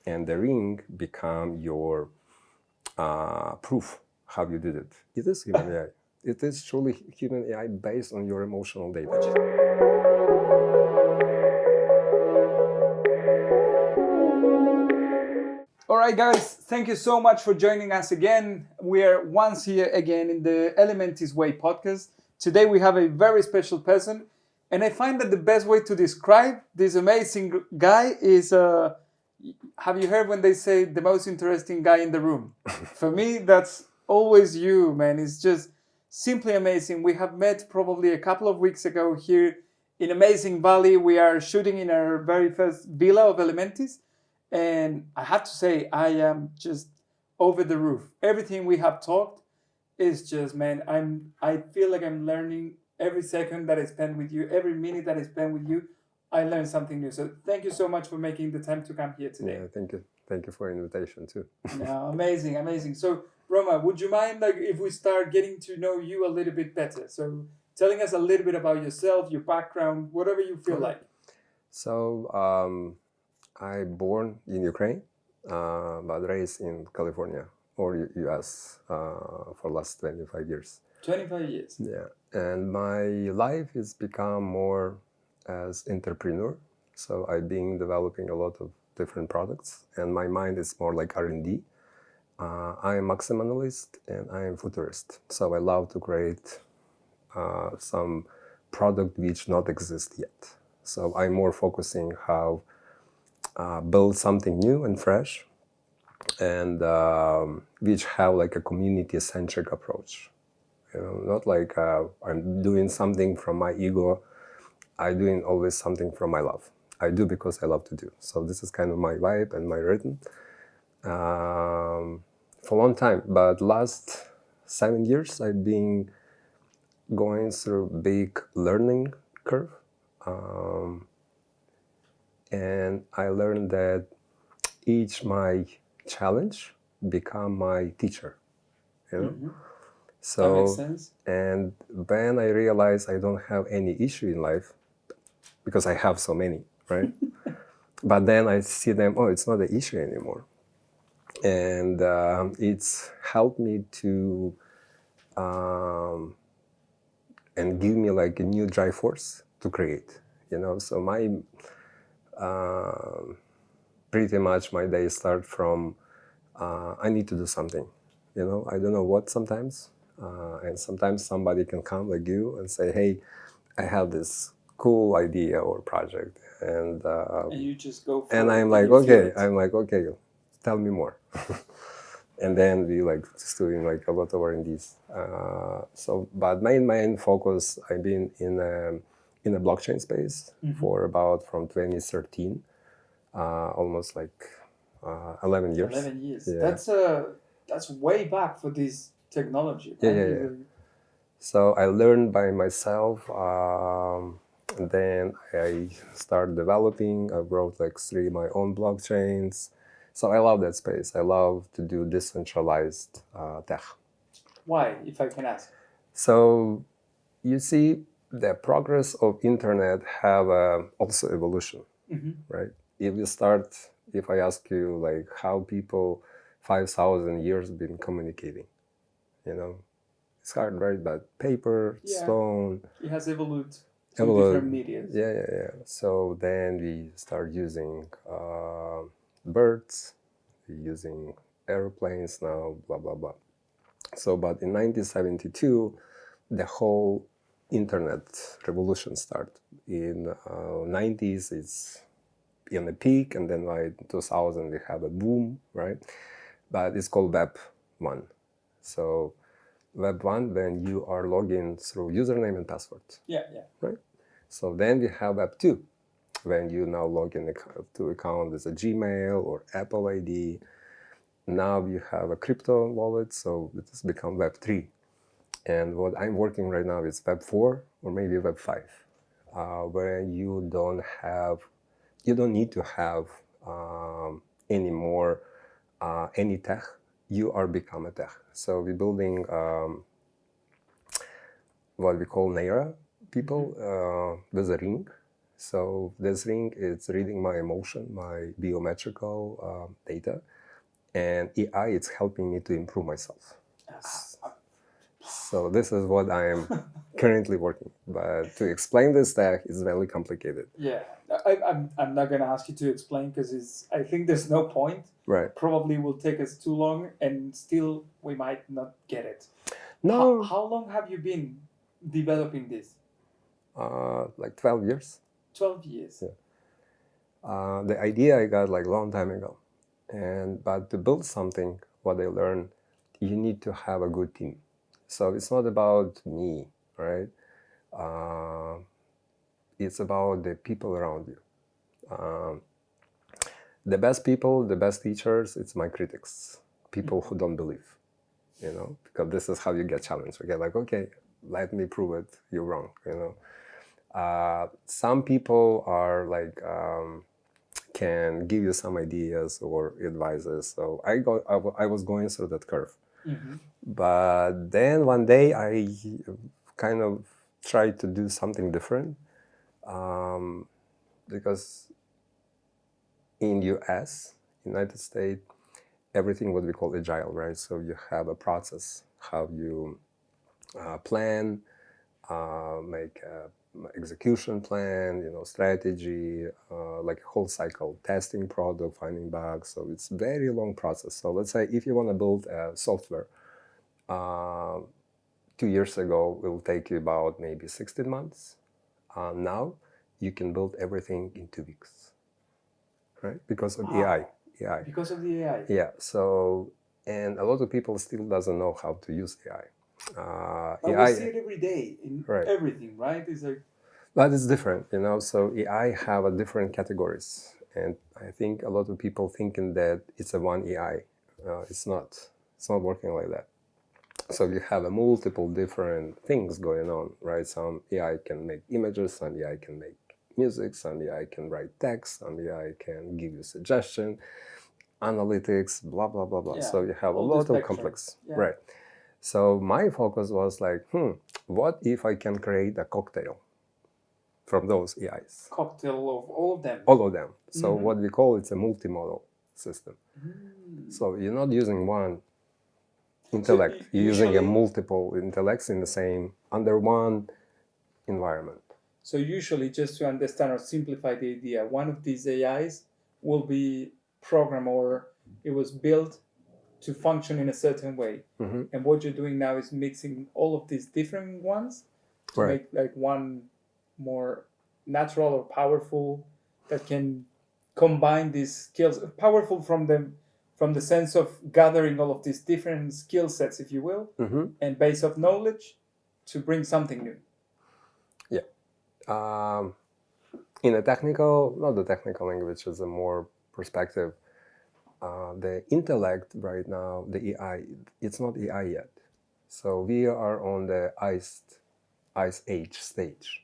and the ring become your proof how you did it. It is human AI. It is truly human AI based on your emotional data. All right, guys, thank you so much for joining us again. We are once here again in the ELEMENTIS Way podcast. Today we have a very special person, and I find that the best way to describe this amazing guy is, have you heard when they say the most interesting guy in the room? For me, that's always you, man. It's just simply amazing. We have met probably a couple of weeks ago here in Amazing Valley. We are shooting in our very first villa of ELEMENTIS. And I have to say, I am just over the roof. Everything we have talked is just, man, I feel like I'm learning every second that I spend with you, every minute that I spend with you, I learn something new. So thank you so much for making the time to come here today. Yeah, thank you. Thank you for the invitation too. Yeah, amazing. So Roma, would you mind like if we start getting to know you a little bit better? So telling us a little bit about yourself, your background, whatever you feel like. So I born in Ukraine, but raised in California or US for last 25 years. 25 years. Yeah, and my life has become more as entrepreneur. So I've been developing a lot of different products, and my mind is more like R&D. I am maximalist and I am futurist. So I love to create some product which not exist yet. So I'm more focusing how build something new and fresh, and which have like a community-centric approach. You know, not like I'm doing something from my ego. I'm doing always something from my love. I do because I love to do. So this is kind of my vibe and my rhythm for a long time. But last 7 years, I've been going through big learning curve. And I learned that each my challenge become my teacher, you know? Mhm. So, That makes sense. and when I realized I don't have any issue in life, because I have so many, right? But then I see them, oh, it's not an issue anymore. And it's helped me to, and give me like a new drive force to create, you know? So my, pretty much my day start from I need to do something, you know, I don't know what sometimes, and sometimes somebody can come like you and say, hey, I have this cool idea or project, and you just go for and it, I'm like, you feel okay, tell me more. And then we like just doing like a lot of R&Ds. So, but main focus, I've been in a blockchain space for about from 2013, almost like 11 years. 11 years. Yeah. That's way back for this technology. Yeah, Right? yeah. So I learned by myself. And then I started developing. I wrote like 3 my own blockchains. So I love that space. I love to do decentralized tech. Why, if I can ask? So you see, the progress of internet have also evolution, right? If I ask you like how people 5,000 years been communicating, you know, it's hard, right? But paper, stone. It has evolved to different media. Yeah. So then we start using birds, we're using airplanes now, blah, blah, blah. So, but in 1972, the whole internet revolution started. In 90s, it's in the peak, and then by 2000, we have a boom, right? But it's called Web 1. So Web 1, when you are logging through username and password. Yeah. Right? So then we have Web 2, when you now log in to account with a Gmail or Apple ID. Now you have a crypto wallet, so it has become Web 3. And what I'm working right now is Web 4 or maybe Web 5, where you don't need to have any more any tech. You are become a tech. So we're building what we call Naira people with a ring. So this ring is reading my emotion, my biometrical data, and AI is helping me to improve myself. So this is what I am currently working. But to explain this stack is very complicated. Yeah, I'm not gonna ask you to explain because I think there's no point. Right. Probably will take us too long, and still we might not get it. No. How long have you been developing this? Like 12 years. 12 years. Yeah. The idea I got like a long time ago, but to build something, what I learned, you need to have a good team. So it's not about me, right? It's about the people around you. The best people, the best teachers, it's my critics, people who don't believe, because this is how you get challenged. Okay, like, okay, let me prove it, you're wrong, Some people are like, can give you some ideas or advices. So I was going through that curve. Mm-hmm. But then one day I kind of tried to do something different, because in US, United States, everything what we call agile, right? So you have a process, how you plan, make a execution plan, strategy, like a whole cycle, testing product, finding bugs. So it's very long process. So let's say if you want to build a software, 2 years ago, it will take you about maybe 16 months. Now you can build everything in 2 weeks, right? Because of AI. Because of the AI. Yeah. So, and a lot of people still doesn't know how to use AI. But we see it every day in everything, right? It's like, but it's different, So AI have a different categories, and I think a lot of people thinking that it's a one AI. It's not. It's not working like that. So you have a multiple different things going on, right? Some AI can make images, some AI can make music, some AI can write text, some AI can give you suggestion, analytics, blah blah blah blah. Yeah, so you have a lot of complex, right? So my focus was like, what if I can create a cocktail from those AIs? Cocktail of all of them. All of them. So what we call it's a multimodal system. So you're not using one intellect, you're using a multiple intellects in the same under one environment. So usually, just to understand or simplify the idea, one of these AIs will be programmed or it was built to function in a certain way. And what you're doing now is mixing all of these different ones to make like one more natural or powerful that can combine these skills, powerful from the sense of gathering all of these different skill sets, if you will, and base of knowledge to bring something new. Yeah. In a technical, not the technical language, is a more perspective. The intellect right now, the AI, it's not AI yet. So we are on the ice age stage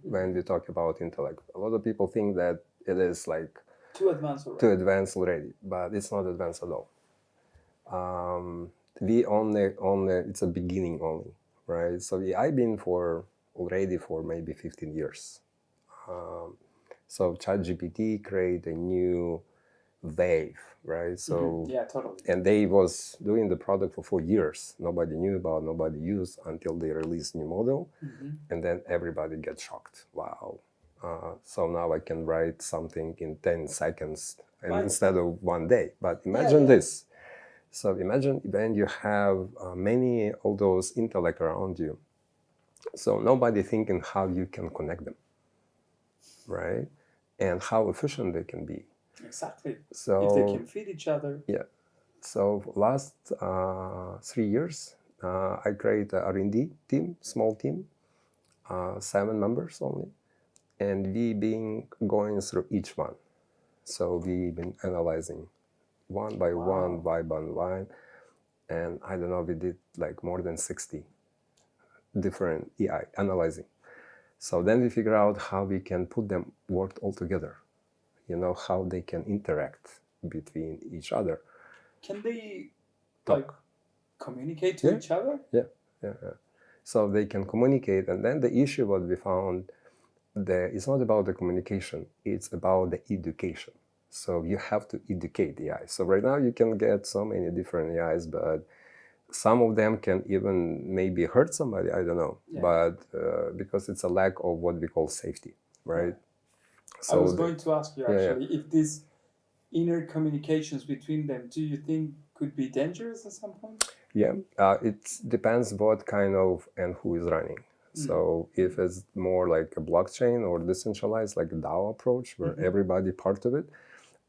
when we talk about intellect. A lot of people think that it is like too advanced already, but it's not advanced at all. We only it's a beginning only, right? So I've been already for maybe 15 years. So ChatGPT create a new wave, right? So yeah, totally. And they was doing the product for 4 years. Nobody knew about, nobody used until they released new model, and then everybody gets shocked. Wow. So now I can write something in 10 seconds instead of 1 day. But imagine this. So imagine when you have many of those intellect around you. So nobody thinking how you can connect them, right? And how efficient they can be. Exactly. So if they can feed each other. Yeah. So last 3 years, I created a R&D team, small team, 7 members only, and we been going through each one. So we've been analyzing one by one, and I don't know, we did like more than 60 different AI analyzing. So then we figure out how we can put them work all together, how they can interact between each other. Can they like communicate to each other? Yeah. So they can communicate, and then the issue what we found, it's not about the communication, it's about the education. So you have to educate the AI. So right now you can get so many different AIs, but some of them can even maybe hurt somebody, I don't know. Yeah. But because it's a lack of what we call safety, right? I was going to ask you yeah, yeah. actually if these inner communications between them, do you think could be dangerous at some point? Yeah, it depends what kind of and who is running. So if it's more like a blockchain or decentralized, like a DAO approach, where everybody part of it,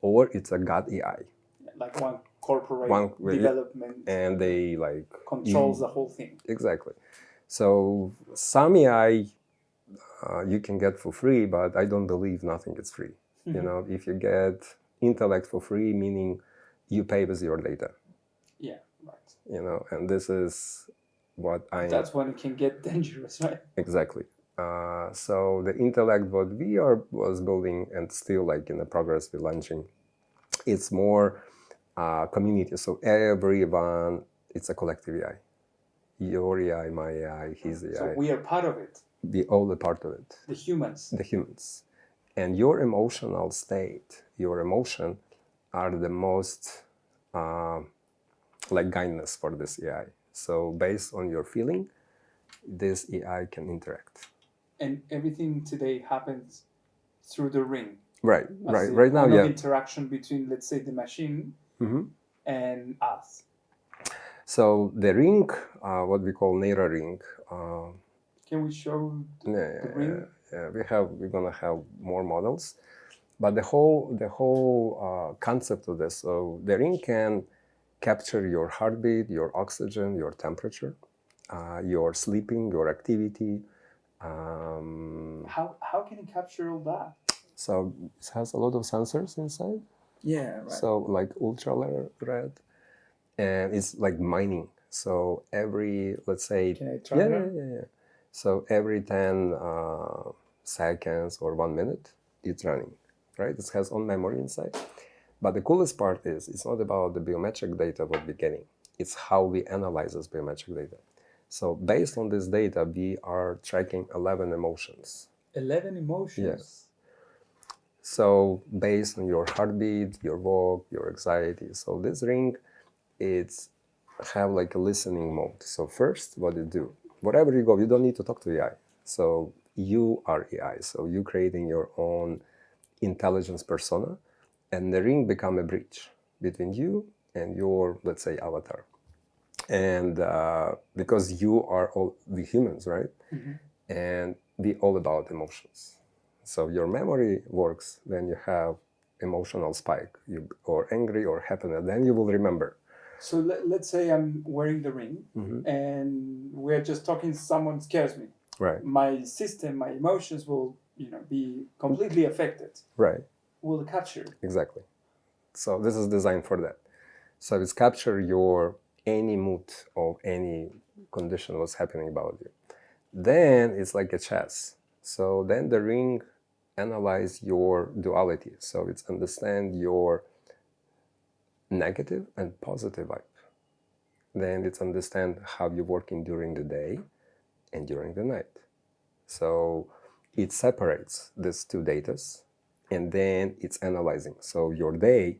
or it's a God AI, Like one corporate One- development and they like controls the whole thing. exactly. So some AI you can get for free, but I don't believe nothing is free. You know, if you get intellect for free, meaning you pay with your data. Yeah, right. You know, and this is what I. That's when it can get dangerous, right? Exactly. So the intellect, what we was building and still like in the progress we're launching, it's more community. So everyone, it's a collective AI. Your AI, my AI, his AI. So we are part of it. We all a part of it. The humans. The humans. And your emotional state, your emotion, are the most like guidance for this AI. So based on your feeling, this AI can interact. And everything today happens through the ring. Right. As Right now, kind yeah. of interaction between, let's say, the machine and us. So the ring, what we call Naira ring. Can we show the ring? Yeah, we're gonna have more models, but the whole concept of this. So the ring can capture your heartbeat, your oxygen, your temperature, your sleeping, your activity. How can it capture all that? So it has a lot of sensors inside. Yeah, right. So like ultraviolet, and it's like mining. So every, let's say, Can I try that? Yeah. So every 10 seconds or 1 minute, it's running, right? It has own memory inside. But the coolest part is it's not about the biometric data what we're getting. It's how we analyze this biometric data. So based on this data, we are tracking 11 emotions. 11 emotions? Yes. So based on your heartbeat, your walk, your anxiety. So this ring, it's have like a listening mode. So first, what it do? Wherever you go, you don't need to talk to AI. So you are AI. So you creating your own intelligence persona, and the ring become a bridge between you and your, let's say, avatar. And because you are all the humans, right? And we all about emotions. So your memory works when you have emotional spike, or angry or happy, then you will remember. So let's say I'm wearing the ring and we're just talking, someone scares me. Right. My system, my emotions will, be completely affected. Right. Will capture. Exactly. So this is designed for that. So it's capture your any mood of any condition what's happening about you. Then it's like a chess. So then the ring analyze your duality. So it's understand your negative and positive vibe. Then it's understand how you're working during the day and during the night. So it separates these two datas, and then it's analyzing. So your day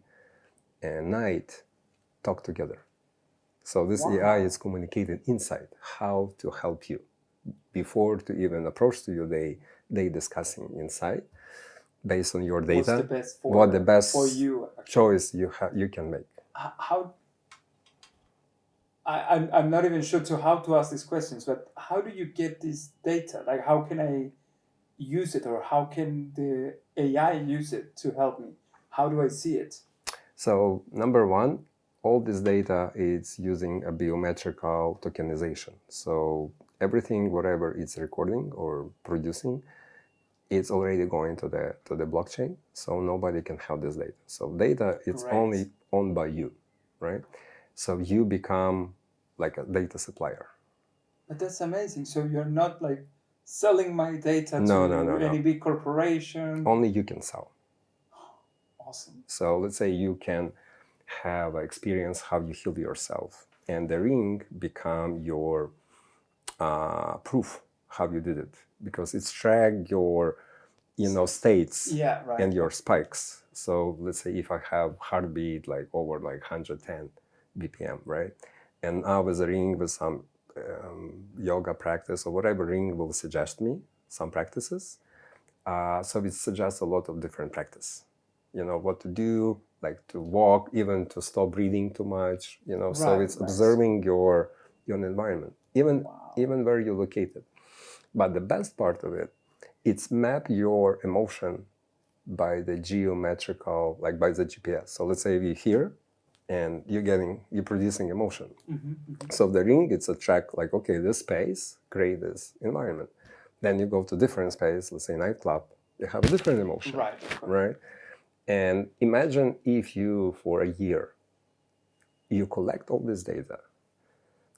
and night talk together. So this AI is communicating inside how to help you. Before to even approach to you, they discussing inside based on your data. What the best for you choice you can make. How? I'm not even sure to how to ask these questions, but how do you get this data? Like, how can I use it, or how can the AI use it to help me? How do I see it? So number one, all this data is using a biometrical tokenization. So everything, whatever it's recording or producing, it's already going to the blockchain. So nobody can have this data. So data, it's only owned by you, right? So you become like a data supplier. But that's amazing. So you're not like selling my data to any big corporation. Only you can sell. Awesome. So let's say you can have experience how you heal yourself, and the ring become your proof how you did it, because it's track your states Yeah, right. and your spikes. So let's say if I have heartbeat like over like 110 BPM, right? And now with a ring with some yoga practice or whatever ring will suggest me some practices. So it suggests a lot of different practice. What to do, like to walk, even to stop breathing too much. So Right, it's nice. observing your environment, even where you're located. But the best part of it, it's map your emotion by the geometrical, like by the GPS. So let's say we're here, and you're producing emotion. So the ring, it's a track like, okay, this space create this environment. Then you go to different space, let's say nightclub, you have a different emotion. Right. Right? And imagine if you, for a year, you collect all this data,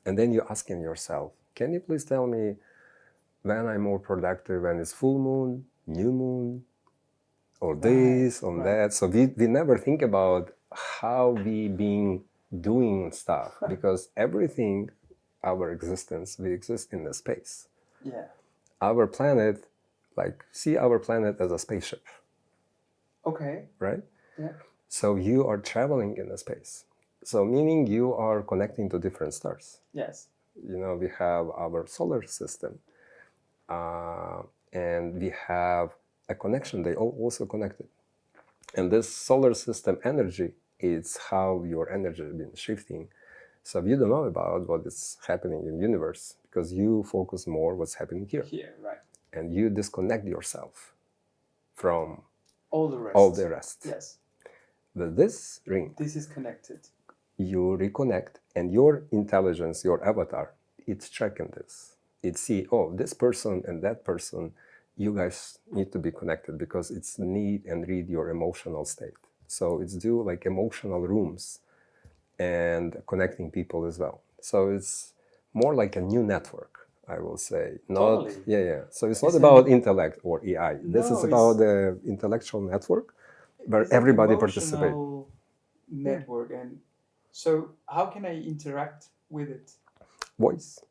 and then you're asking yourself, can you please tell me when I'm more productive, when it's full moon, new moon, or this, or that. So we never think about how we been doing stuff, because everything, our existence, we exist in the space. Yeah. Our planet, see our planet as a spaceship. Okay. Right? Yeah. So you are traveling in a space. So meaning you are connecting to different stars. Yes. We have our solar system, and we have a connection. They all also connected. And this solar system energy is how your energy has been shifting. So you don't know about what is happening in the universe because you focus more what's happening here. Here, right. And you disconnect yourself from all the rest. All the rest. Yes. With this ring, this is connected. You reconnect, and your intelligence, your avatar, it's tracking this. It see, oh, this person and that person, you guys need to be connected because it's need and read your emotional state. So it's do like emotional rooms and connecting people as well. So it's more like a new network, I will say. Not, Totally. Yeah. So it's not about intellect or AI. This is about the intellectual network where everybody participates. Network. And so how can I interact with it? Voice.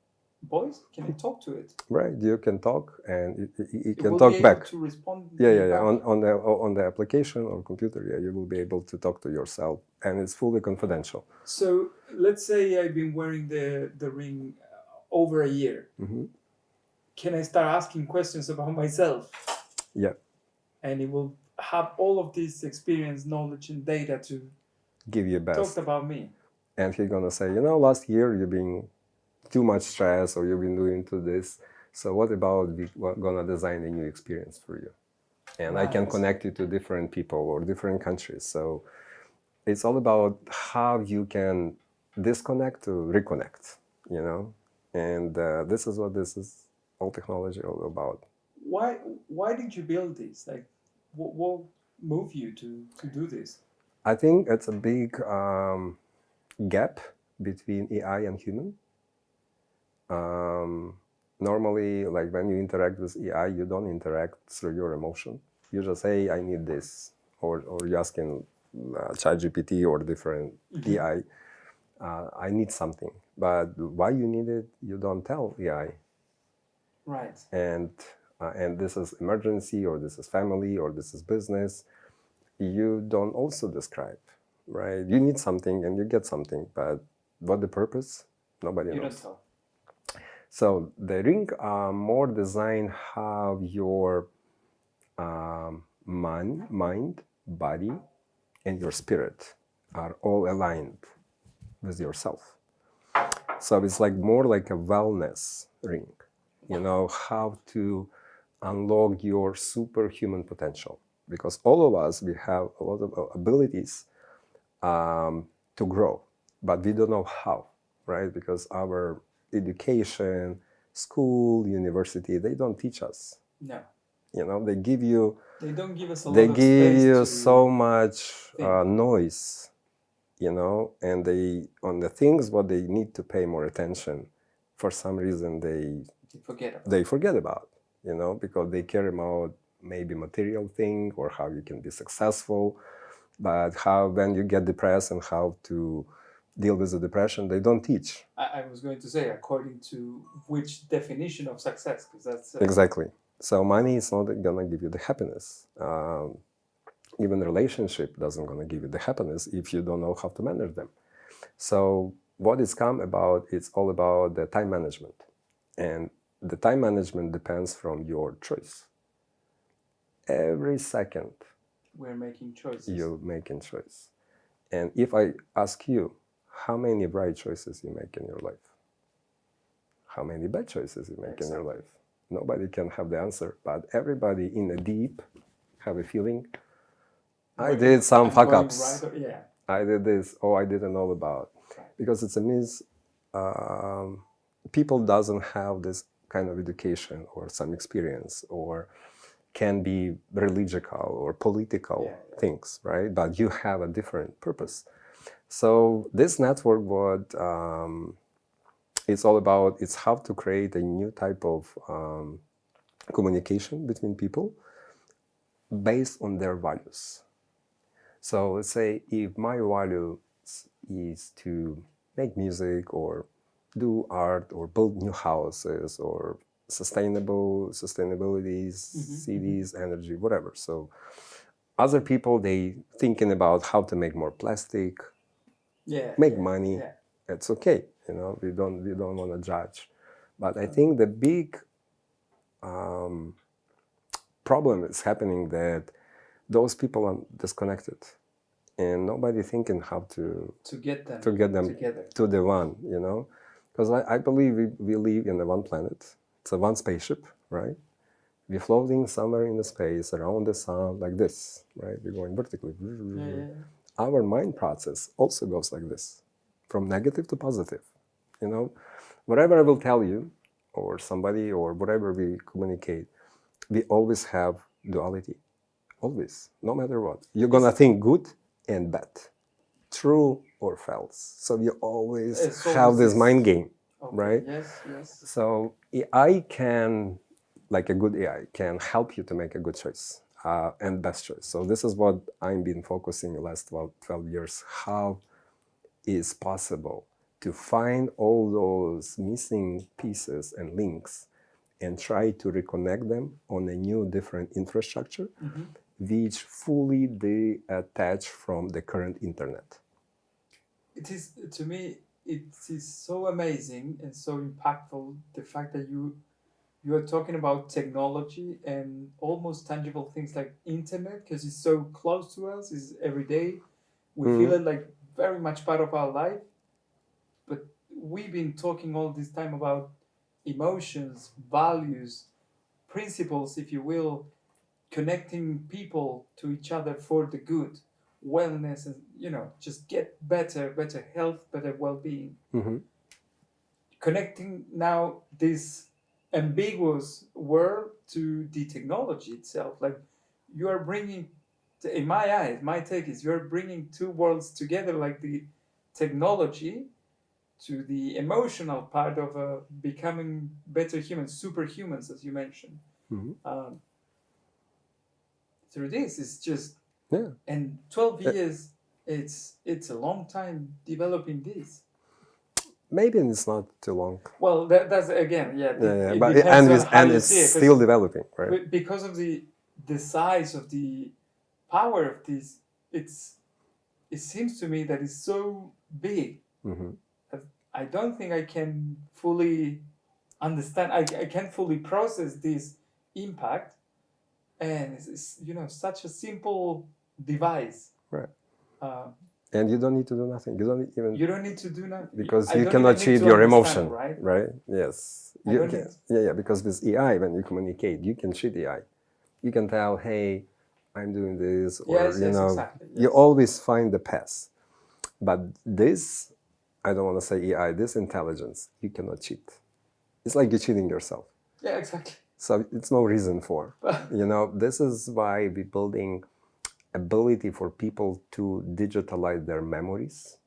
Can I talk to it? Right, you can talk, and you can will talk be back. Able to respond. Yeah. On the application or computer, you will be able to talk to yourself, and it's fully confidential. So let's say I've been wearing the ring over a year. Mm-hmm. Can I start asking questions about myself? Yeah. And it will have all of this experience, knowledge, and data to give you best. Talk about me. And he's gonna say, last year you've been too much stress, or you've been doing to this. So what about we're gonna design a new experience for you? And right. I can connect you to different people or different countries. So it's all about how you can disconnect to reconnect, And this is what this is all technology all about. Why did you build this? Like, what moved you to do this? I think it's a big gap between AI and human. Normally, like when you interact with AI, you don't interact through your emotion. You just say, I need this, or you're asking ChatGPT or different AI, I need something. But why you need it, you don't tell AI. Right. And this is emergency, or this is family, or this is business. You don't also describe, right? You need something and you get something, but what the purpose? Nobody knows. You don't tell. So the ring are more designed how your mind, body, and your spirit are all aligned with yourself. So it's like more like a wellness ring. How to unlock your superhuman potential. Because all of us, we have a lot of abilities to grow, but we don't know how, right? Because our education, school, university, they don't teach us. No. They give you. They don't give us a lot of space. They give you so much noise, and they on the things what they need to pay more attention. For some reason, they forget about. Because they care about maybe material thing or how you can be successful, but how when you get depressed and how to deal with the depression, they don't teach. I was going to say, according to which definition of success, because that's exactly. So money is not gonna give you the happiness. Even relationship doesn't gonna give you the happiness if you don't know how to manage them. So what it's come about, it's all about the time management. And the time management depends from your choice. Every second We're making choices. you're making choice. And if I ask you, how many right choices you make in your life? How many bad choices you make in your life? Nobody can have the answer, but everybody in the deep have a feeling, I did some fuck ups. Right, yeah. I did this, or I didn't know about. Because it's a people doesn't have this kind of education or some experience or can be religical or political things, right? But you have a different purpose. So this network, what it's all about, it's how to create a new type of communication between people based on their values. So let's say if my value is to make music or do art or build new houses or sustainability, cities, energy, whatever. So other people, they thinking about how to make more plastic, make money. It's okay, you know. We don't want to judge, but I think the big problem is happening that those people are disconnected, and nobody thinking how to get them together to the one, you know. Because I believe we live in the one planet. It's a one spaceship, right? We're floating somewhere in the space around the sun like this, right? We're going vertically. Our mind process also goes like this, from negative to positive. You know, whatever I will tell you, or somebody, or whatever we communicate, we always have duality. Always, no matter what. You're gonna think good and bad, true or false. So you always have this mind game, right? Yes. So AI can, like a good AI, can help you to make a good choice and best choice. So this is what I've been focusing the last 12 years. How is possible to find all those missing pieces and links and try to reconnect them on a new, different infrastructure, which fully detached from the current internet. It is, to me, it is so amazing and so impactful, the fact that you are talking about technology and almost tangible things like internet, because it's so close to us, it's every day. We feel it like very much part of our life. But we've been talking all this time about emotions, values, principles, if you will, connecting people to each other for the good, wellness, and just get better health, better well-being. Connecting now this ambiguous world to the technology itself. Like, you are bringing, in my eyes, my take is, you're bringing two worlds together, like the technology to the emotional part of becoming better humans, superhumans, as you mentioned. Through this, it's just, and 12 years, it's a long time developing this. Maybe it's not too long. Well, that's again, but it's still developing, right? Because of the size of the power of this, it seems to me that it's so big. I don't think I can fully understand. I can't fully process this impact, and it's such a simple device, right? And you don't need to do nothing. You don't need to do nothing because you can achieve your emotion, right? Yes. Because with AI, when you communicate, you can cheat AI. You can tell, hey, I'm doing this, or exactly. You always find the path. But this, I don't want to say AI, this intelligence, you cannot cheat. It's like you're cheating yourself. Yeah, exactly. So it's no reason for. This is why we're building ability for people to digitalize their memories.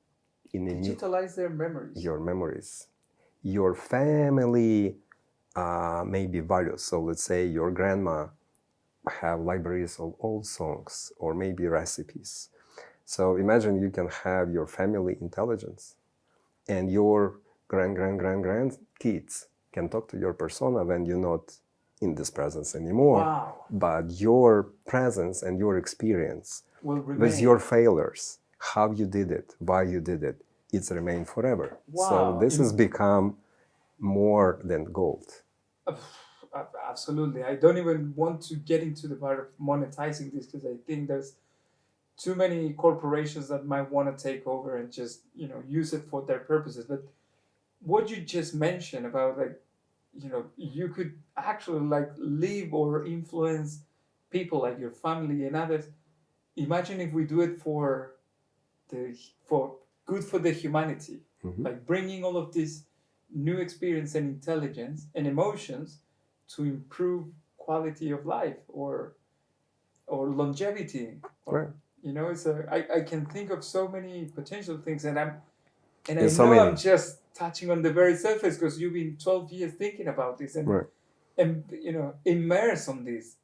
Their memories. Your memories. Your family maybe values. So let's say your grandma have libraries of old songs or maybe recipes. So imagine you can have your family intelligence, and your grand kids can talk to your persona when you're not in this presence anymore. Wow. But your presence and your experience Will remain. with your failures, how you did it, why you did it, it's remained forever. Wow. So this has become more than gold. Absolutely. I don't even want to get into the part of monetizing this because I think there's too many corporations that might want to take over and just, use it for their purposes. But what you just mentioned about you could actually live or influence people like your family and others. Imagine if we do it for good for the humanity, like bringing all of this new experience and intelligence and emotions to improve quality of life or longevity. Right. It's I can think of so many potential things, and I I'm just touching on the very surface because you've been 12 years thinking about this and immersed on this.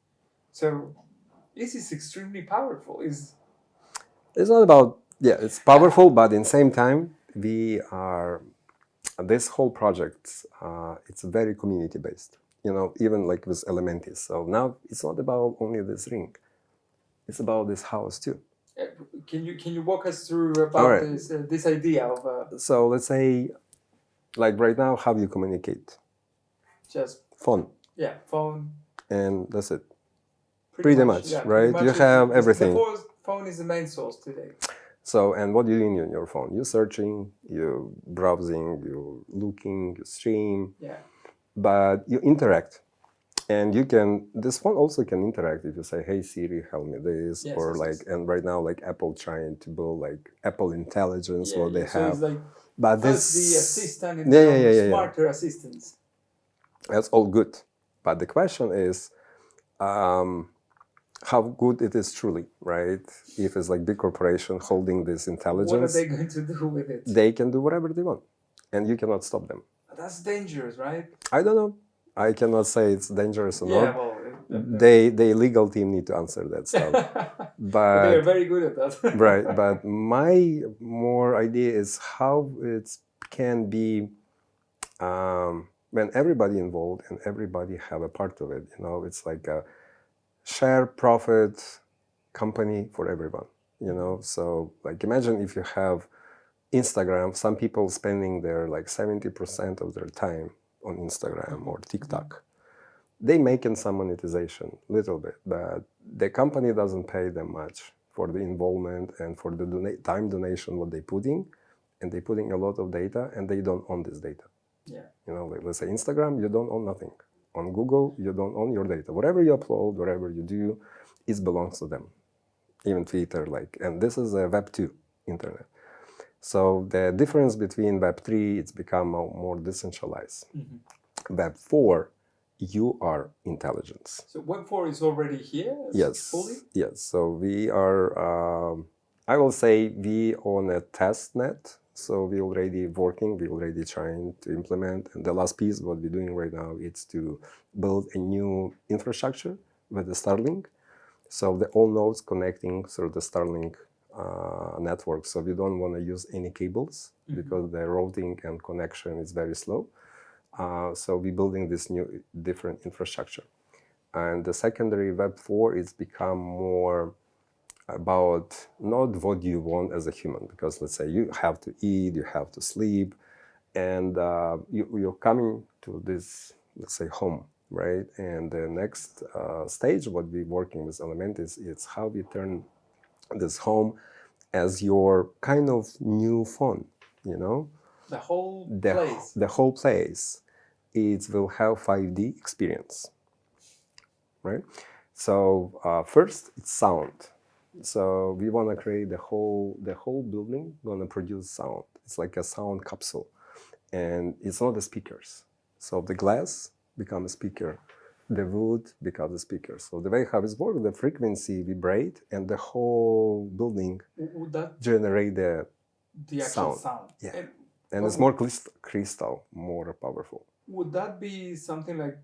So this is extremely powerful. It's not about, it's powerful, but in the same time, this whole project, it's very community based, even like with Elementis. So now it's not about only this ring, it's about this house too. Can you walk us through about this idea of? So let's say, like right now, how you communicate? Just phone. Yeah, phone. And that's it. Pretty much, right? Pretty much you have everything. The phone is the main source today. So, and what do you do on your phone? You're searching, you're browsing, you're looking, you stream. Yeah. But you interact. And this phone also can interact if you say, hey Siri, help me this, and right now like Apple trying to build like Apple Intelligence, what they have. It's like but this the assistant and smarter assistants. That's all good. But the question is, how good it is truly, right? If it's like big corporation holding this intelligence. What are they going to do with it? They can do whatever they want. And you cannot stop them. That's dangerous, right? I don't know. I cannot say it's dangerous or not. Well, the legal team need to answer that stuff. But they are very good at that. Right. But my more idea is how it can be when everybody involved and everybody have a part of it. It's like a share profit company for everyone. So like imagine if you have Instagram, some people spending their like 70% of their time on Instagram or TikTok. They making some monetization, little bit, but the company doesn't pay them much for the involvement and for the time donation what they put in, and they put in a lot of data and they don't own this data. Yeah. Like let's say Instagram, you don't own nothing. On Google, you don't own your data. Whatever you upload, whatever you do, it belongs to them. Even Twitter, and this is a Web 2 internet. So the difference between Web 3, it's become more decentralized. Web 4, you are intelligence. So Web 4 is already here? Yes. Fully? Yes. So we are, I will say we on a test net. So we already working, we already trying to implement. And the last piece, what we're doing right now, is to build a new infrastructure with the Starlink. So the all nodes connecting through the Starlink network. So we don't want to use any cables because the routing and connection is very slow. So we're building this new different infrastructure. And the secondary Web 4 is become more about not what you want as a human, because let's say you have to eat, you have to sleep, and you're coming to this, let's say, home, right? And the next stage, what we're working with Elementis, is how we turn this home as your kind of new phone, The whole place. The whole place, it will have 5D experience, right? So first, it's sound. So we want to create the whole building going to produce sound. It's like a sound capsule, and it's not the speakers. So the glass becomes a speaker, the wood becomes a speaker. So the way how it's works, the frequency vibrate, and the whole building would that generate the actual sound. Yeah, and it's more crystal, more powerful. Would that be something like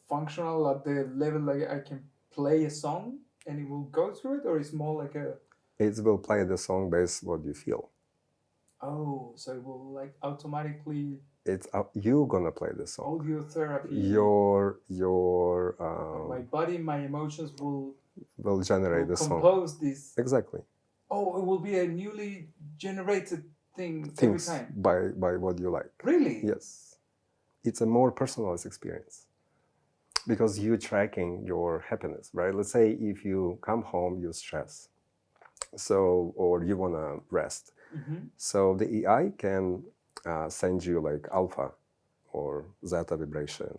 functional at the level like I can play a song and it will go through it, or it's more like a... It will play the song based what you feel. Oh, so it will like automatically It's you gonna play the song. audio therapy. Your My body, my emotions will generate the song. compose this. Exactly. Oh, it will be a newly generated thing Things every time. by what you like. Really? Yes. It's a more personalized experience because you're tracking your happiness, right? Let's say if you come home, you stress, so or you wanna rest. Mm-hmm. So the AI can send you like alpha or zeta vibration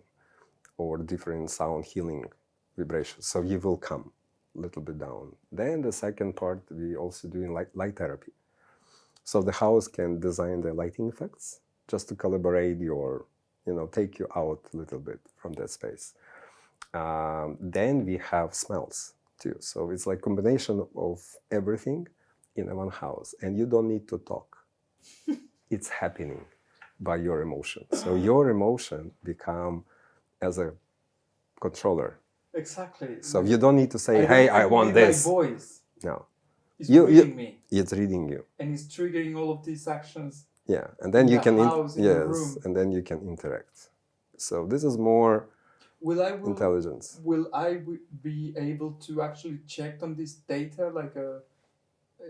or different sound healing vibrations. So you will come a little bit down. Then the second part, we also doing light therapy. So the house can design the lighting effects just to calibrate your, take you out a little bit from that space. Then we have smells too. So it's like combination of everything in one house, and you don't need to talk. It's happening by your emotion. So your emotion become as a controller. Exactly. So you don't need to say, "Hey, I want this." My voice. No, It's reading me, it's reading you, and it's triggering all of these actions. yeah, and then you can house, in the room. and then you can interact. So this is more intelligence. Will I be able to actually check on this data, like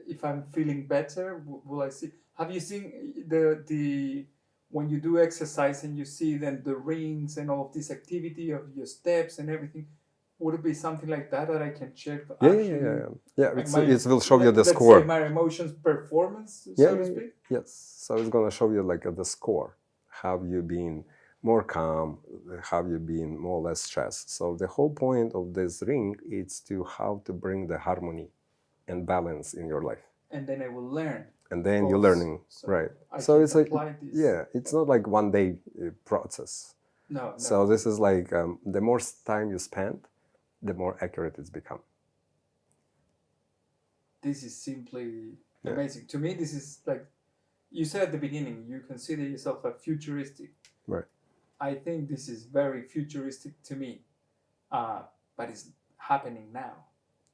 if I'm feeling better? Will I see? Have you seen the when you do exercise and you see then the rings and all of this activity of your steps and everything? Would it be something like that I can check? Yeah. Like it will show you the let's score. say my emotions performance, Yeah, so to speak. Yes. So it's gonna show you like the score. Have you been more calm? Have you been more or less stressed? So the whole point of this ring is to how to bring the harmony and balance in your life. And then I will learn. And then you're learning, so right? So it's like it's not like one day process. No. So this is like the more time you spend, the more accurate it's become. This is simply amazing. To me, this is like you said at the beginning, you consider yourself a futuristic. Right. I think this is very futuristic to me, but it's happening now.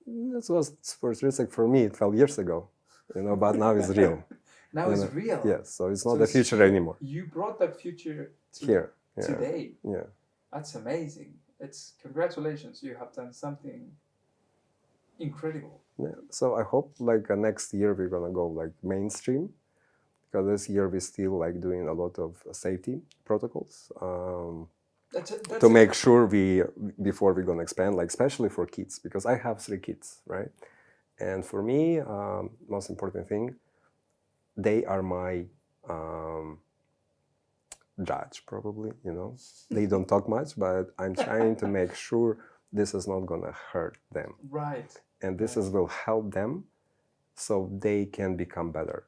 That was futuristic for me 12 years ago, but now it's real. Now it's real. Yes, so it's not the future anymore. You brought that future here today. Yeah. That's amazing. It's congratulations. You have done something incredible. Yeah. So I hope like next year we're gonna go like mainstream, because this year we're still like doing a lot of safety protocols to make sure before we're gonna expand, like especially for kids, because I have 3 kids, right? And for me, most important thing, they are my judge, probably, They don't talk much, but I'm trying to make sure this is not gonna hurt them. Right. And this will help them so they can become better.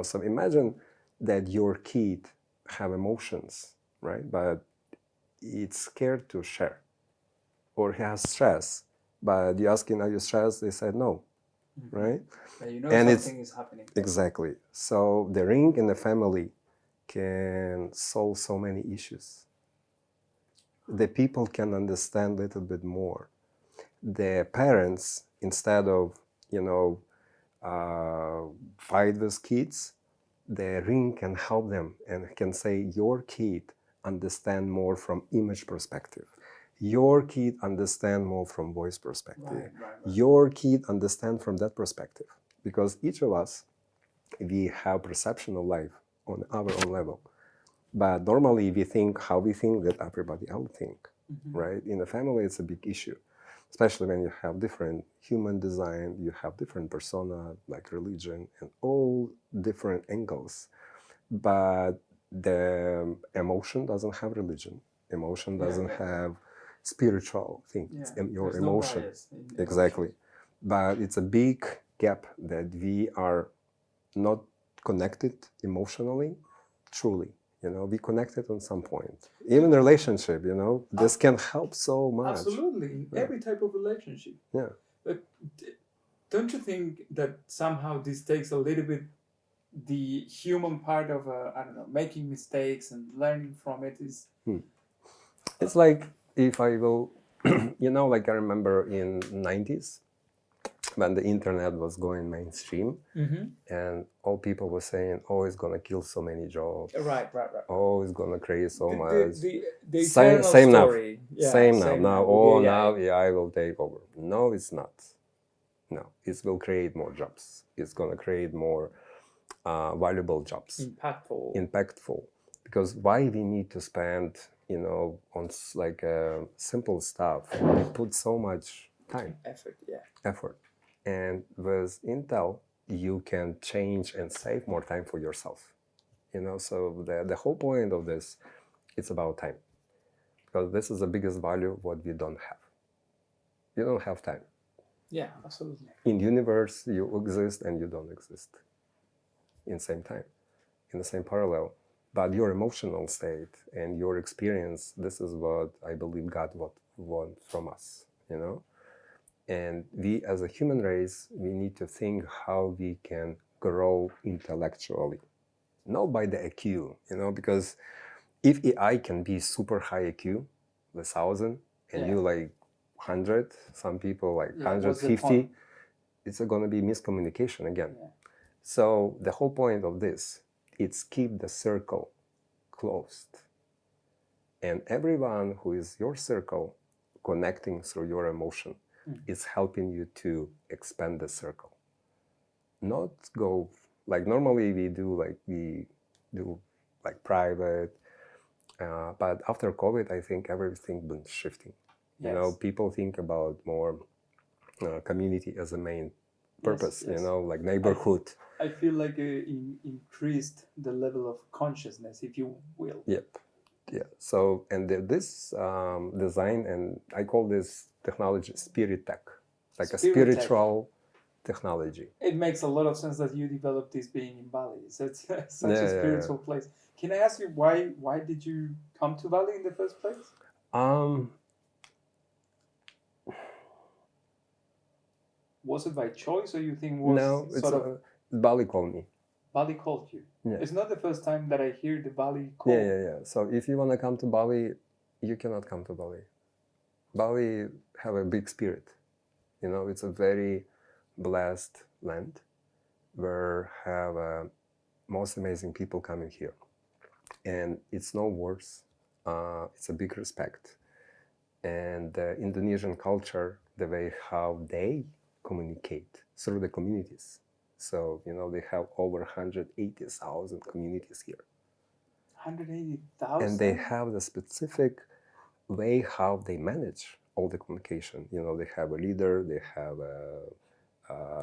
So imagine that your kid have emotions, right? But it's scared to share. Or he has stress, but you ask him, are you stressed? They said no, right? And something is happening. Exactly. So the ring in the family can solve so many issues. The people can understand a little bit more. The parents, instead of, fight with kids, the ring can help them and can say, your kid understand more from image perspective. Your kid understand more from voice perspective. Right. Your kid understand from that perspective. Because each of us, we have perception of life on our own level. But normally we think how we think that everybody else think, right? In a family, it's a big issue, especially when you have different human design, you have different persona, like religion, and all different angles. But the emotion doesn't have religion. Emotion doesn't have spiritual thing. It's your emotion. Exactly. But it's a big gap that we are not connected emotionally, truly. Be connected on some point. Even relationship, this can help so much. Absolutely, in every type of relationship. Yeah. But don't you think that somehow this takes a little bit the human part of, making mistakes and learning from it is... It's like if I go, like I remember in 90s, when the internet was going mainstream, Mm-hmm. and all people were saying, "Oh, it's gonna kill so many jobs. Right. Oh, it's gonna create so The, much." the Same, eternal same now. story. Yeah, Same now. same Now, with oh, AI. now AI will take over. No, it's not. No, it will create more jobs. It's gonna create more valuable jobs, impactful. Because why we need to spend, on like simple stuff? We put so much time, effort, and with Intel, you can change and save more time for yourself. So the whole point of this, it's about time, because this is the biggest value what we don't have. You don't have time. Yeah, absolutely. In universe, you exist and you don't exist in same time, in the same parallel. But your emotional state and your experience, this is what I believe God wants from us, And we, as a human race, we need to think how we can grow intellectually, not by the IQ, because if AI can be super high IQ, 1,000, and you like 100, some people like 150, it's going to be miscommunication again. Yeah. So the whole point of this, it's keep the circle closed. And everyone who is your circle, connecting through your emotion, is helping you to expand the circle. Not go, like normally we do private, but after COVID, I think everything been shifting. Yes. People think about more community as a main purpose, yes. Like neighborhood. I feel like it increased the level of consciousness, if you will. Yep. Yeah. So, and this design, and I call this technology spirit tech, like a spiritual technology. It makes a lot of sense that you developed this being in Bali. So it's such a spiritual place. Can I ask you why did you come to Bali in the first place? Was it by choice, or you think was Bali called me. Bali called you. Yeah. It's not the first time that I hear the Bali call. Yeah. So if you want to come to Bali, you cannot come to Bali. Bali have a big spirit. It's a very blessed land where have most amazing people coming here. And it's no words. It's a big respect. And the Indonesian culture, the way how they communicate through the communities. So, they have over 180,000 communities here. 180,000? And they have the specific way how they manage all the communication. They have a leader, they have a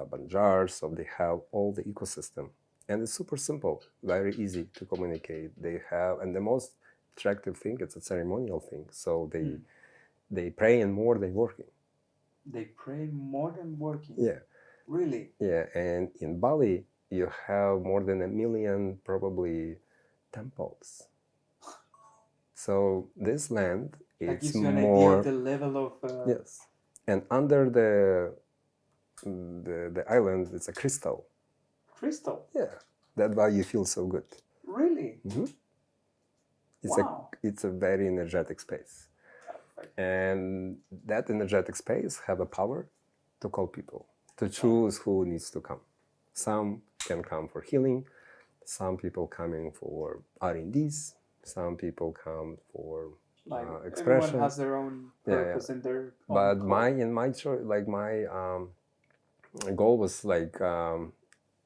banjar, so they have all the ecosystem. And it's super simple, very easy to communicate. They have, and the most attractive thing, it's a ceremonial thing. So they pray and more than working. They pray more than working? Yeah. Really? Yeah, and in Bali, you have more than 1 million, probably, temples. So this land, that it's gives you an more... idea of the level of... Yes. And under the island, it's a crystal. Crystal? Yeah. That's why you feel so good. Really? Mm-hmm. It's a very energetic space. And that energetic space have a power to call people, to choose who needs to come. Some can come for healing, some people coming for R&Ds, some people come for expression. Everyone has their own purpose and their own But my choice, my goal was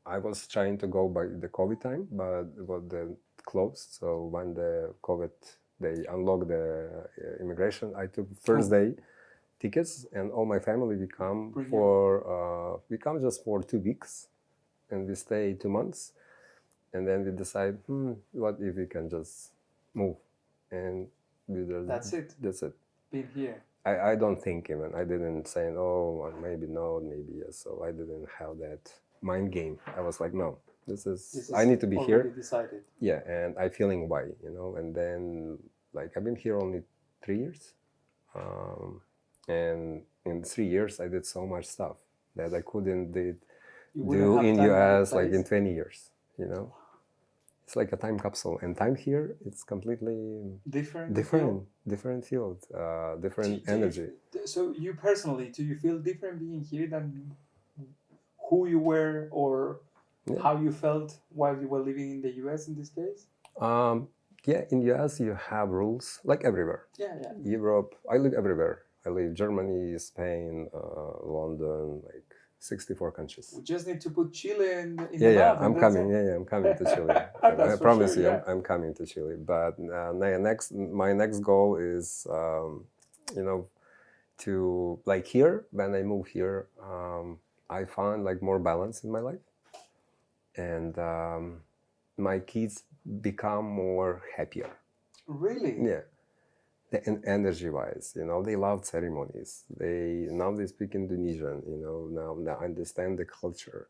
I was trying to go by the COVID time, but it was closed. So when the COVID, they unlocked the immigration, I took first day tickets, and all my family we come just for 2 weeks, and we stay 2 months, and then we decide, what if we can just move, and that's it. Being here. I don't think even. I didn't say, maybe no, maybe yes. So I didn't have that mind game. I was like, no, this is I need to be here. Decided. Yeah, and I feeling why, and then I've been here only 3 years. And in 3 years, I did so much stuff that I couldn't do in US in 20 years, It's like a time capsule, and time here, it's completely different field, different energy. So you personally, do you feel different being here than who you were or Yeah. how you felt while you were living in the US in this case? Yeah, in US you have rules like everywhere. Yeah, yeah. Europe, I live everywhere. I live Germany, Spain, London, like 64 countries. We just need to put Chile in Yeah, the yeah, map. I'm coming. Yeah, I'm coming to Chile. That's I for promise sure, you, yeah. I'm coming to Chile. But my next goal is, you know, to like here. When I move here, I found like more balance in my life, and my kids become more happier. Really? Yeah, and energy-wise, they love ceremonies. They speak Indonesian. Now understand the culture.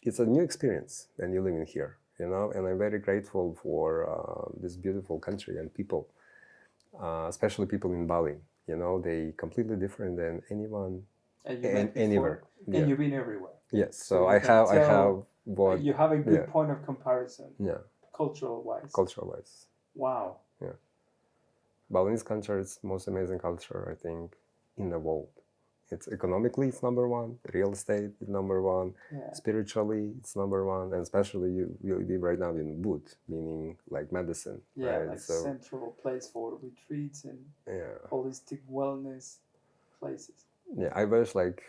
It's a new experience when you live in here. And I'm very grateful for this beautiful country and people, especially people in Bali. They completely different than anyone And you met before, anywhere. Yeah. and you've been everywhere. Yes. So So you I can have tell what you have a good yeah. point of comparison, Yeah, cultural wise. culture-wise. Wow. Balinese culture is most amazing culture, I think, in the world. It's economically, it's number one. Real estate is number one. Yeah. Spiritually, it's number one. And especially you live right now in wood, meaning like medicine. Yeah, right? like central place for retreats and holistic wellness places. Yeah, I wish like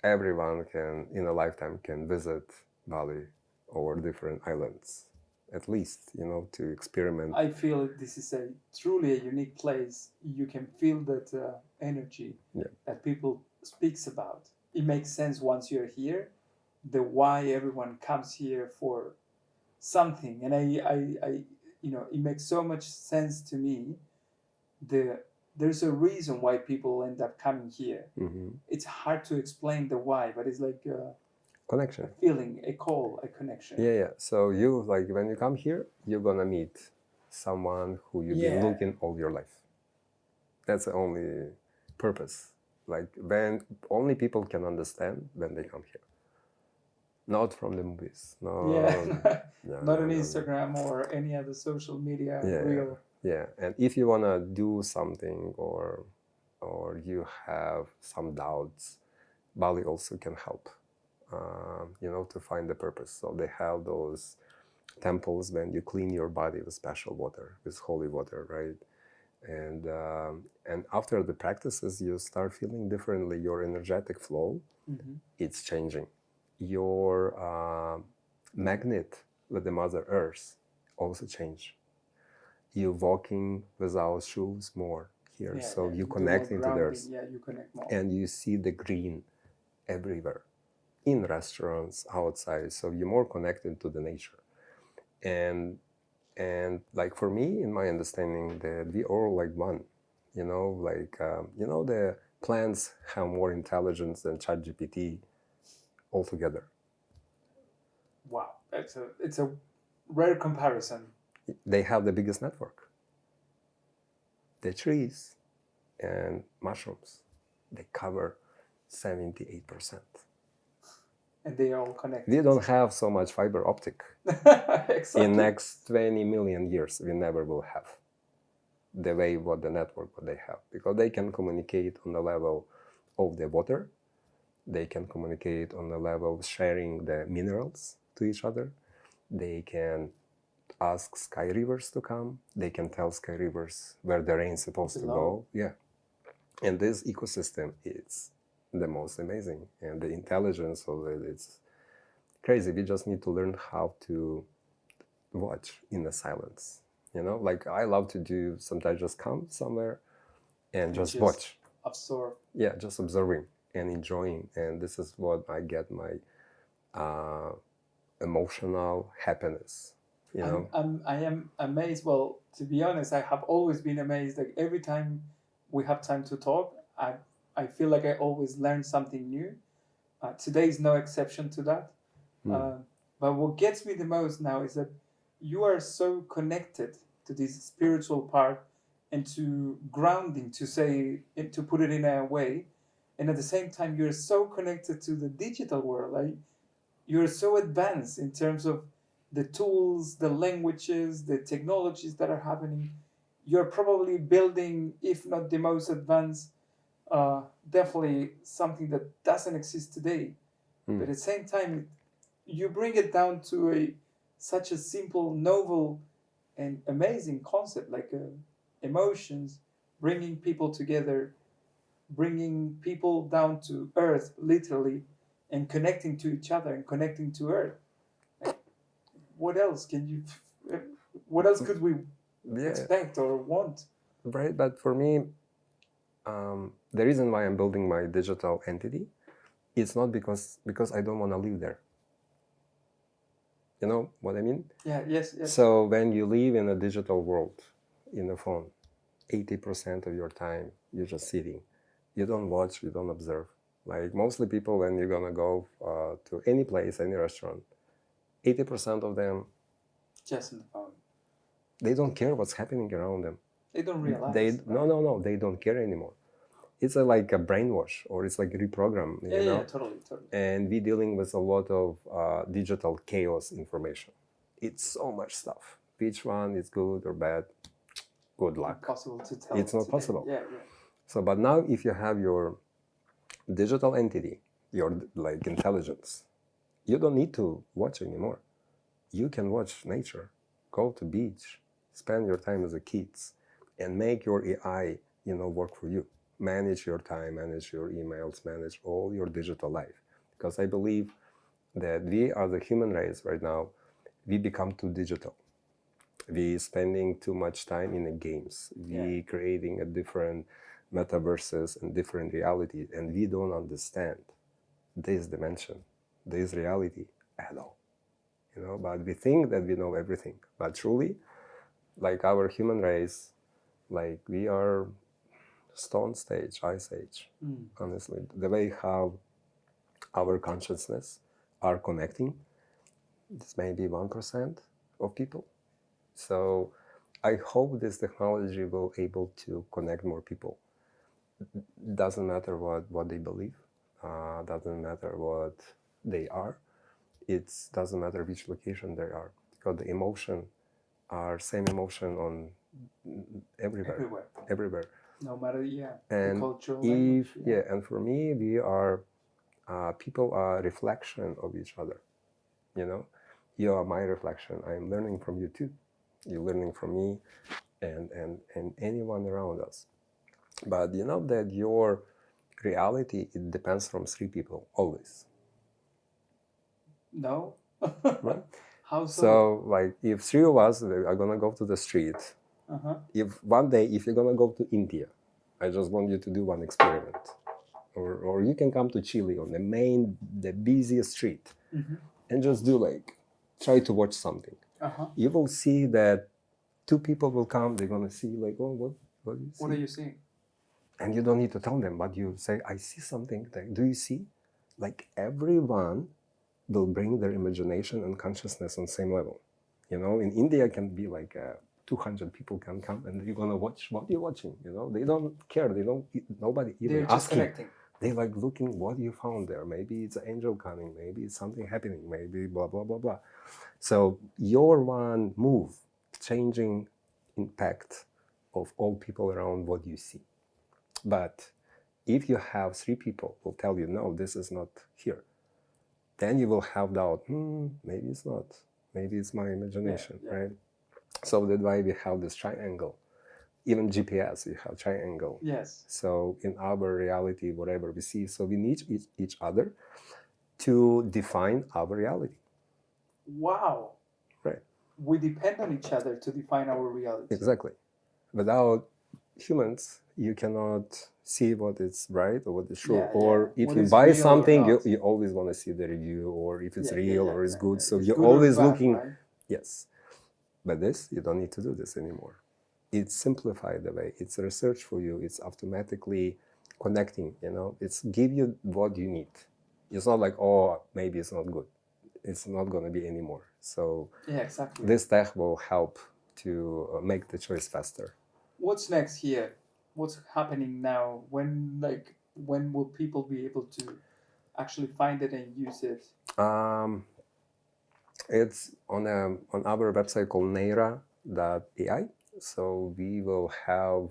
everyone can, in a lifetime, can visit Bali or different islands, at least, to experiment. I feel this is a truly a unique place. You can feel that energy that people speaks about. It makes sense once you're here, the why everyone comes here for something. And I it makes so much sense to me. There's a reason why people end up coming here. Mm-hmm. It's hard to explain the why, but it's like Connection. a feeling, a call, a connection. Yeah. So you, like, when you come here, you're gonna meet someone who you've been looking all your life. That's the only purpose. Like, when only people can understand when they come here. Not from the movies. Not on Instagram or any other social media reel. Yeah, and if you wanna do something or you have some doubts, Bali also can help. To find the purpose. So they have those temples when you clean your body with special water, with holy water, right? And after the practices, you start feeling differently. Your energetic flow, it's changing. Your magnet with the Mother Earth also change. You're walking without shoes more here, so you connect into the earth. Yeah, you connect more. And you see the green everywhere, in restaurants, outside. So you're more connected to the nature. And like for me, in my understanding, that we all like one. The plants have more intelligence than ChatGPT altogether. Wow, it's a rare comparison. They have the biggest network. The trees and mushrooms, they cover 78%. And they are all connected. We don't have so much fiber optic. Exactly. In next 20 million years, we never will have the way what the network what they have, because they can communicate on the level of the water. They can communicate on the level of sharing the minerals to each other. They can ask sky rivers to come. They can tell sky rivers where the rain is supposed to go. Yeah. And this ecosystem is the most amazing. And the intelligence of it, it's crazy. We just need to learn how to watch in the silence. Like I love to do, sometimes just come somewhere and just watch. Absorb. Yeah, just observing and enjoying. And this is what I get my emotional happiness. I am amazed. Well, to be honest, I have always been amazed. Like every time we have time to talk, I feel like I always learn something new. Today is no exception to that. But what gets me the most now is that you are so connected to this spiritual part and to grounding, to put it in a way. And at the same time, you're so connected to the digital world. Like you're so advanced in terms of the tools, the languages, the technologies that are happening. You're probably building, if not the most advanced definitely something that doesn't exist today. But at the same time, you bring it down to such a simple, novel, and amazing concept like emotions, bringing people together, bringing people down to earth, literally, and connecting to each other and connecting to earth. Like, what else can you? What else could we expect or want? Right, but for me, the reason why I'm building my digital entity, it's not because I don't want to live there. You know what I mean? Yeah. Yes. Yes. So when you live in a digital world, in a phone, 80% of your time you're just sitting. You don't watch, you don't observe. Like mostly people, when you're gonna go to any place, any restaurant, 80% of them just in the phone. They don't care what's happening around them. They don't realize. Right? No. They don't care anymore. It's like a brainwash, or it's like a reprogram. Yeah, totally. And we're dealing with a lot of digital chaos information. It's so much stuff. Which one is good or bad? Good luck. Impossible to tell. It's not possible. Yeah. So, but now if you have your digital entity, your like intelligence, you don't need to watch anymore. You can watch nature, go to beach, spend your time as a kids, and make your AI, work for you. Manage your time, manage your emails, manage all your digital life. Because I believe that we are the human race right now, we become too digital. We spending too much time in the games. We creating a different metaverses and different realities, and we don't understand this dimension, this reality at all. But we think that we know everything. But truly, like our human race, like we are stone stage, ice age, honestly. The way how our consciousness are connecting, this may be 1% of people. So I hope this technology will able to connect more people. Doesn't matter what they believe, doesn't matter what they are. It doesn't matter which location they are, because the emotion are same emotion on everywhere. No matter and the cultural language. Yeah, And for me, we are people are a reflection of each other. You are my reflection. I'm learning from you too. You're learning from me, and anyone around us. But you know that your reality, it depends from 3 people always. No. Right? How so? So, like, if 3 of us are gonna go to the street, if one day, if you're gonna go to India, I just want you to do one experiment, or you can come to Chile on the busiest street, and just do try to watch something. You will see that 2 people will come. They're gonna see what do you see? What are you seeing? And you don't need to tell them, but you say, I see something. Do you see? Everyone will bring their imagination and consciousness on the same level. In India can be 200 people can come, and you're gonna watch what you're watching. They don't care. Nobody even They're just connecting. They looking what you found there. Maybe it's an angel coming. Maybe it's something happening. Maybe blah blah blah blah. So your one move, changing impact of all people around what you see. But if you have 3 people who tell you, no, this is not here, then you will have doubt. Maybe it's not. Maybe it's my imagination, right? So that's why we have this triangle. Even GPS, we have triangle. Yes. So in our reality, whatever we see, so we need each other to define our reality. Wow. Right. We depend on each other to define our reality. Exactly. Without humans, you cannot see what is right or what is true. Or if you buy something, you always want to see the review, or if it's real or it's good. So you're always looking. Right? Yes. But this, you don't need to do this anymore. It's simplified the way. It's research for you. It's automatically connecting, It's give you what you need. It's not like, oh, maybe it's not good. It's not going to be anymore. So exactly. This tech will help to make the choice faster. What's next here? What's happening now? When will people be able to actually find it and use it? It's on our website called neira.ai. So we will have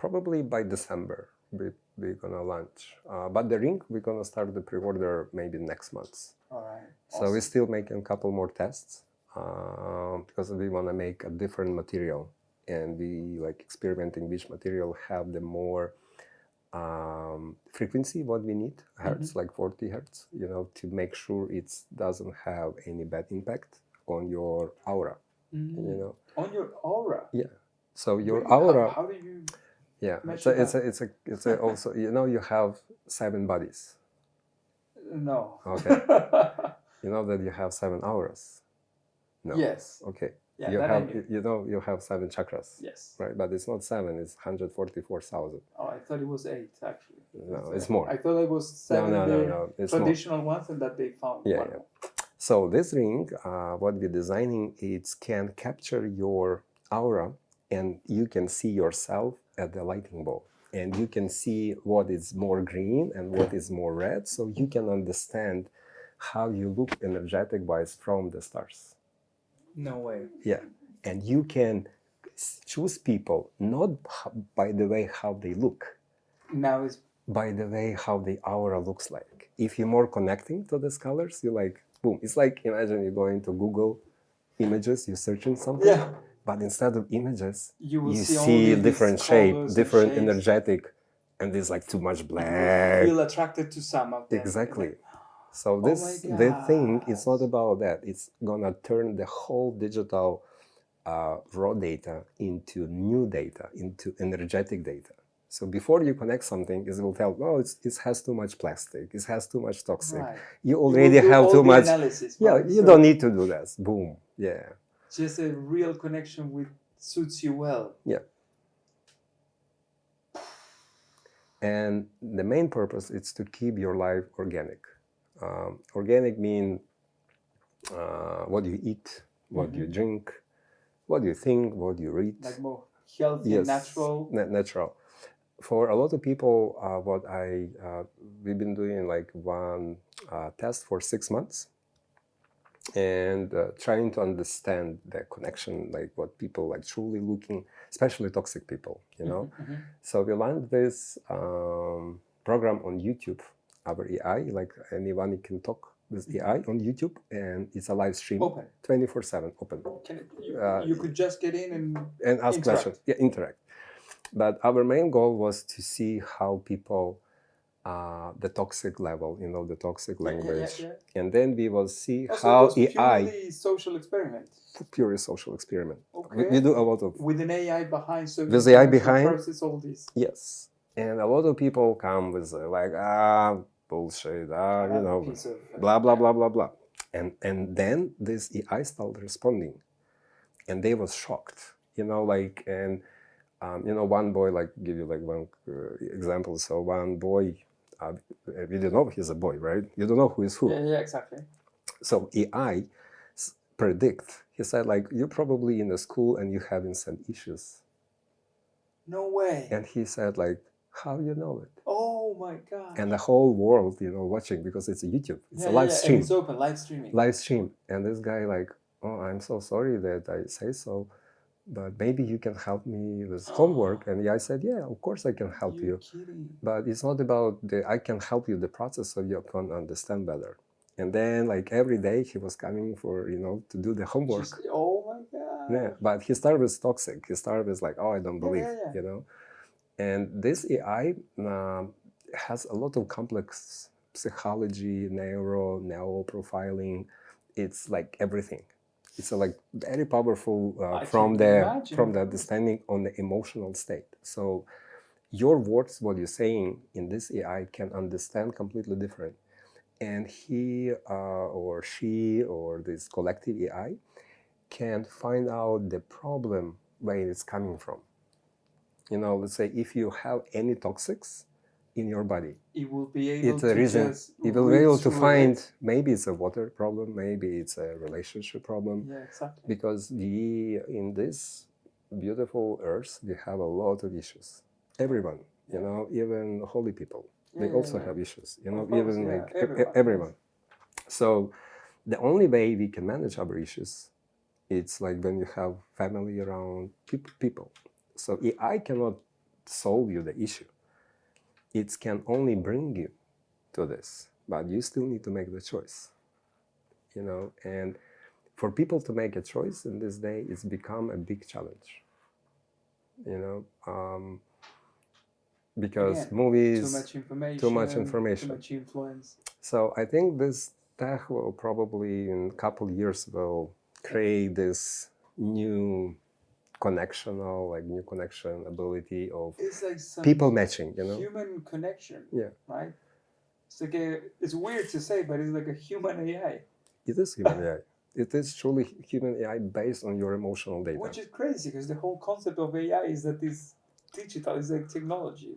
Probably by December we're gonna launch. But the ring, we're gonna start the pre-order maybe next month. All right. So we're still making a couple more tests because we want to make a different material, and we like experimenting which material have the more frequency what we need, hertz, like 40 hertz, you know, to make sure it doesn't have any bad impact on your aura, you know. On your aura? Yeah. So your Really? aura. How do you? Yeah. measure It's a also, you know, you have 7 bodies. No. Okay. You know that you have 7 auras. No. Yes. Okay. Yeah, You that I have, knew. you know, you have 7 chakras. Yes. Right, but it's not 7. It's 144,000. Oh, I thought it was 8 actually. No, it's more. I thought it was 7. No. It's more. Traditional ones, and that they found Yeah, one yeah. more. So this ring, what we're designing, it can capture your aura, and you can see yourself at the lighting bulb, and you can see what is more green and what is more red, so you can understand how you look energetic wise from the stars. No way. Yeah, and you can choose people not by the way how they look, Now it's by the way how the aura looks like. If you're more connecting to these colors, you're like, boom. It's like, imagine you're going to Google images, you're searching something, yeah. but instead of images, You will you see see only different these shape, colors and different shapes. energetic, and there's like too much You black. feel attracted to some of them. Exactly. So Oh this my the thing is not gosh. about that. It's gonna turn the whole digital raw data into new data, into energetic data. So before you connect something, it will tell, oh, it has too much plastic, it has too much toxic. Right. You will already do have all too the much. analysis, Yeah, right? you So don't need to do that. Boom. Yeah. just a real connection with suits you well. Yeah. And the main purpose is to keep your life organic. Organic means what you eat, what you drink, what you think, what you read. Like more healthy, Yes, natural. natural. For a lot of people, we've been doing like one test for 6 months, and trying to understand the connection, like what people like truly looking, especially toxic people, you know. So we launched this program on YouTube, our AI, like anyone can talk with AI on YouTube, and it's a live stream, Open. 24/7, open. You could just get in and ask interact. questions. Yeah, interact. But our main goal was to see how people, the toxic level, you know, the toxic language, and then we will see Also, how it was AI, purely social experiment. pure social experiment. Okay. We do a lot of With an AI behind, so with you AI can actually behind. process all these. Yes, and a lot of people come with like bullshit, you know, Piece of, blah blah blah blah blah, and then this AI started responding, and they was shocked, you know, like, and you know, one boy, like, give you like one example. So one boy, we don't know he's a boy, right? You don't know who is who. Yeah, exactly. So AI predict. He said, like, you're probably in a school and you're having some issues. No way. And he said, like, how you know it? Oh my god. And the whole world, you know, watching, because it's a YouTube. It's a live stream. And it's open, live streaming. Live stream. And this guy, like, oh, I'm so sorry that I say so, but maybe you can help me with homework. And I said, yeah, of course I can help you. Kidding. But it's not about I can help you the process so you can understand better. And then, like, every day he was coming for, you know, to do the homework. Oh my god. Yeah, but he started with toxic. He started with like, oh, I don't believe, you know. And this AI has a lot of complex psychology, neo profiling. It's like everything. It's like very powerful from the understanding on the emotional state. So your words, what you're saying in this AI, can understand completely different. And he or she or this collective AI can find out the problem where it's coming from. You know, let's say if you have any toxics in your body, it will be able it's a reason. It will be able to find maybe it's a water problem, maybe it's a relationship problem. Yeah, exactly. Because in this beautiful earth, we have a lot of issues. Everyone, you know, even holy people, they also have issues. You know, even like everyone. So the only way we can manage our issues, it's like when you have family around people. So I cannot solve you the issue. It can only bring you to this, but you still need to make the choice. And for people to make a choice in this day, it's become a big challenge. Because Again, movies, too much information, too much influence. So I think this tech will probably in a couple of years will create this new connection ability of It's like some people matching, human connection. Yeah. Right? It's like it's weird to say, but it's like a human AI. It is human AI. It is truly human AI based on your emotional data. Which is crazy because the whole concept of AI is that it's digital, it's like technology.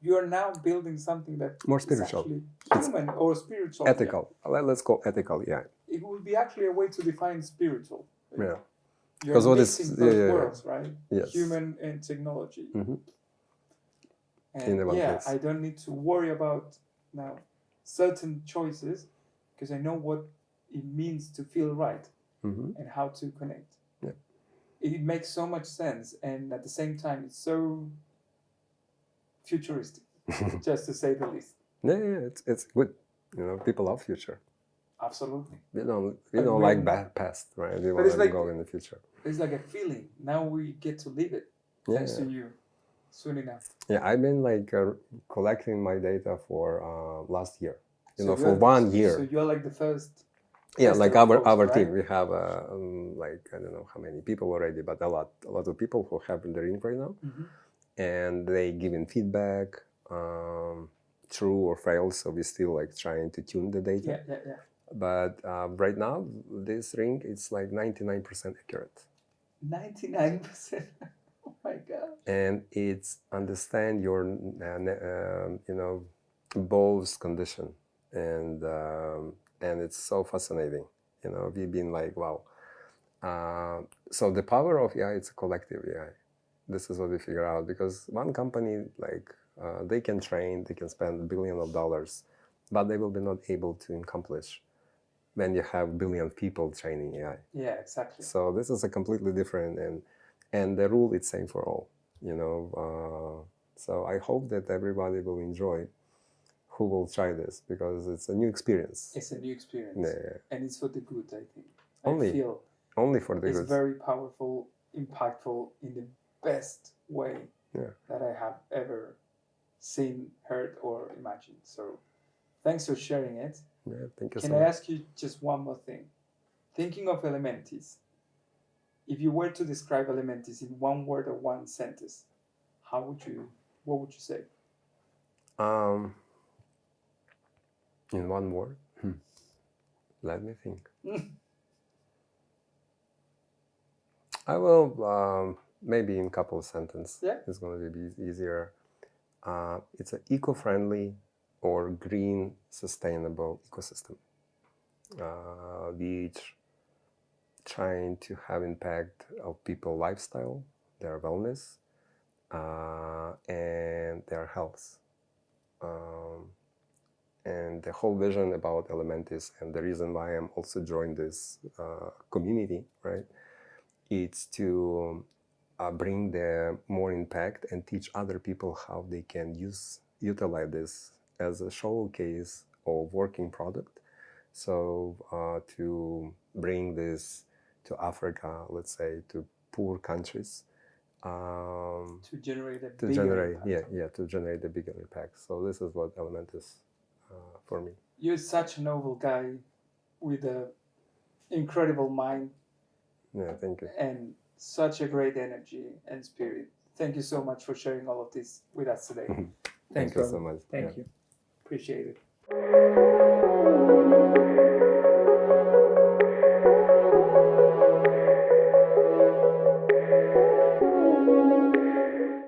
You are now building something that more is spiritual, actually human or spiritual. ethical. Yeah. Let's call ethical AI. It would be actually a way to define spiritual. Yeah. You're mixing those worlds, right? Yes. Human and technology. Mm-hmm. And place. I don't need to worry about now certain choices because I know what it means to feel right and how to connect. Yeah. It makes so much sense, and at the same time, it's so futuristic, just to say the least. Yeah, it's good. People love future. Absolutely. We don't like bad past, right? We want to go in the future. It's like a feeling. Now we get to live it, thanks to you. Soon enough. Yeah, I've been collecting my data for last year. For 1 year. So you're like the first. Yeah, like our right? team, we have I don't know how many people already, but a lot of people who have the ring right now, and they giving feedback, true or fail. So we're still trying to tune the data. Yeah. But right now, this ring is 99% accurate. 99%. Oh my god! And it's understand your bowl's condition, and it's so fascinating. We've been wow. So the power of AI, it's a collective AI. This is what we figure out, because one company they can train, they can spend billions of dollars, but they will be not able to accomplish when you have billion people training AI. Yeah, exactly. So this is a completely different, and the rule is same for all. So I hope that everybody will enjoy who will try this, because it's a new experience. It's a new experience. Yeah. And it's for the good, I think. Only for the good. It's very powerful, impactful in the best way that I have ever seen, heard, or imagined. So thanks for sharing it. Yeah, thank you so much. Can I ask you just one more thing? Thinking of Elementis, if you were to describe Elementis in one word or one sentence, what would you say? In one word? Let me think. I will maybe in a couple of sentences. Yeah. It's going to be easier. It's an eco-friendly or green sustainable ecosystem, which trying to have impact of people lifestyle, their wellness, and their health. And the whole vision about Elementis, and the reason why I'm also joined this community, right, it's to bring the more impact and teach other people how they can utilize this as a showcase of working product. So to bring this to Africa, let's say, to poor countries, to generate a to bigger generate a bigger impact. So this is what Elementis for me. You're such a noble guy with an incredible mind. Yeah, thank you. And such a great energy and spirit. Thank you so much for sharing all of this with us today. Thank you so much. Thank you. Appreciate it.